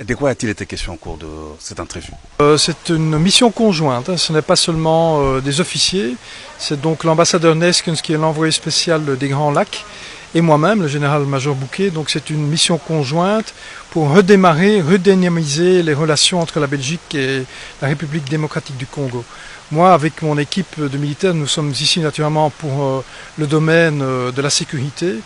De quoi a-t-il été question au cours de cette interview? C'est une mission conjointe, ce n'est pas seulement des officiers, c'est donc l'ambassadeur Neskens qui est l'envoyé spécial des Grands Lacs et moi-même, le général-major Bouquet. Donc c'est une mission conjointe pour redémarrer, redynamiser les relations entre la Belgique et la République démocratique du Congo. Moi, avec mon équipe de militaires, nous sommes ici naturellement pour le domaine de la sécurité.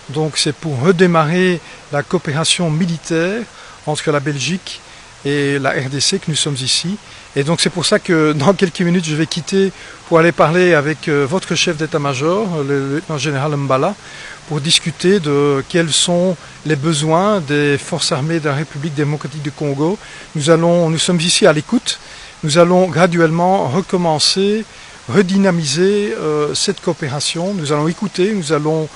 Donc c'est pour redémarrer la coopération militaire entre la Belgique et la RDC que nous sommes ici. Et donc c'est pour ça que dans quelques minutes je vais quitter pour aller parler avec votre chef d'état-major, le lieutenant-général Mbala, pour discuter de quels sont les besoins des forces armées de la République démocratique du Congo. Nous sommes ici à l'écoute. Nous allons graduellement recommencer, redynamiser cette coopération. Nous allons écouter, nous allons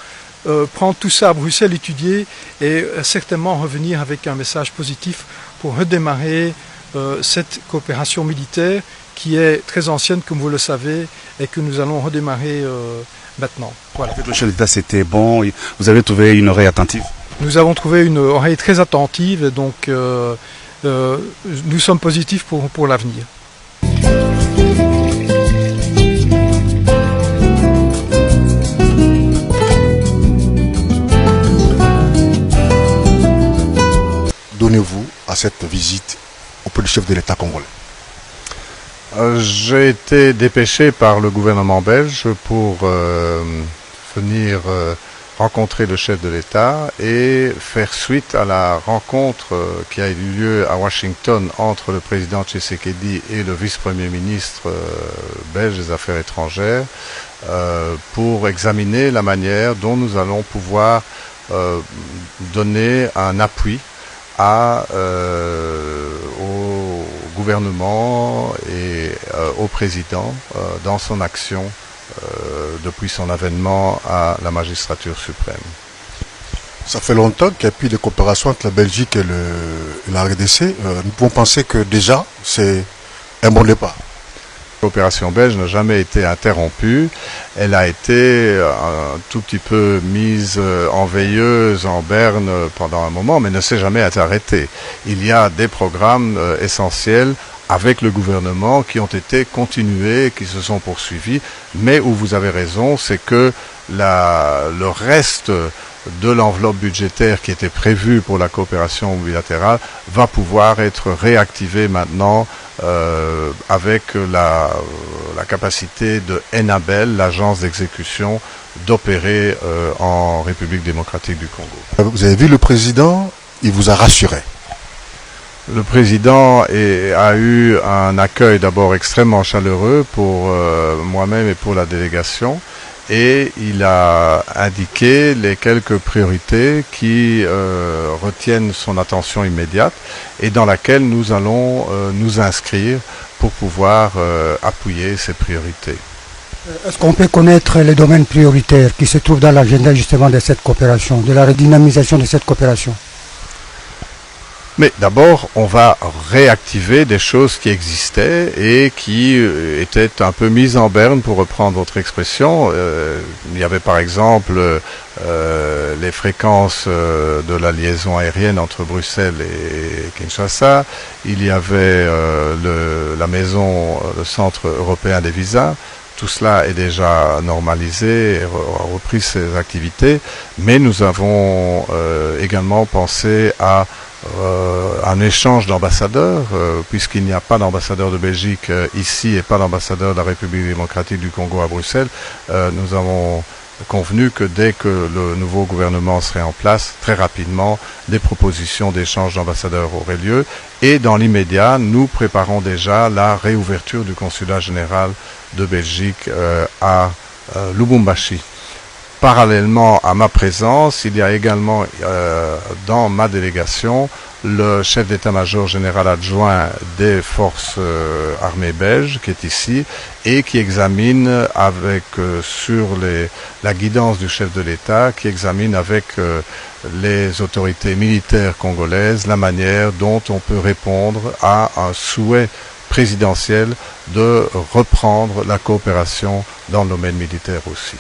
prendre tout ça à Bruxelles, étudier et certainement revenir avec un message positif pour redémarrer cette coopération militaire qui est très ancienne, comme vous le savez, et que nous allons redémarrer maintenant. Voilà. Le chef d'État, c'était bon. Vous avez trouvé une oreille attentive? Nous avons trouvé une oreille très attentive, et donc nous sommes positifs pour l'avenir. Donnez-vous à cette visite auprès du chef de l'État congolais? J'ai été dépêché par le gouvernement belge pour venir rencontrer le chef de l'État et faire suite à la rencontre qui a eu lieu à Washington entre le président Tshisekedi et le vice-premier ministre belge des Affaires étrangères pour examiner la manière dont nous allons pouvoir donner un appui au gouvernement et au président dans son action depuis son avènement à la magistrature suprême. Ça fait longtemps qu'il n'y a plus de coopération entre la Belgique et la RDC. Nous pouvons penser que déjà c'est un bon départ. La coopération belge n'a jamais été interrompue. Elle a été un tout petit peu mise en veilleuse, en berne pendant un moment, mais ne s'est jamais arrêtée. Il y a des programmes essentiels avec le gouvernement qui ont été continués, qui se sont poursuivis, mais où vous avez raison, c'est que le reste de l'enveloppe budgétaire qui était prévue pour la coopération bilatérale va pouvoir être réactivée maintenant avec la capacité de ENABEL, l'agence d'exécution, d'opérer en République démocratique du Congo. Vous avez vu le président, il vous a rassuré. Le président a eu un accueil d'abord extrêmement chaleureux pour moi-même et pour la délégation. Et il a indiqué les quelques priorités qui retiennent son attention immédiate et dans laquelle nous allons nous inscrire pour pouvoir appuyer ces priorités. Est-ce qu'on peut connaître les domaines prioritaires qui se trouvent dans l'agenda justement de cette coopération, de la redynamisation de cette coopération? Mais d'abord, on va réactiver des choses qui existaient et qui étaient un peu mises en berne, pour reprendre votre expression. Il y avait par exemple les fréquences de la liaison aérienne entre Bruxelles et Kinshasa. Il y avait le Centre européen des visas. Tout cela est déjà normalisé et a repris ses activités. Mais nous avons également pensé à un échange d'ambassadeurs, puisqu'il n'y a pas d'ambassadeur de Belgique ici et pas d'ambassadeur de la République démocratique du Congo à Bruxelles. Nous avons convenu que dès que le nouveau gouvernement serait en place, très rapidement, des propositions d'échange d'ambassadeurs auraient lieu. Et dans l'immédiat, nous préparons déjà la réouverture du consulat général de Belgique à Lubumbashi. Parallèlement à ma présence, il y a également dans ma délégation le chef d'état-major général adjoint des forces armées belges qui est ici et qui examine sur la guidance du chef de l'État, qui examine avec les autorités militaires congolaises la manière dont on peut répondre à un souhait présidentiel de reprendre la coopération dans le domaine militaire aussi.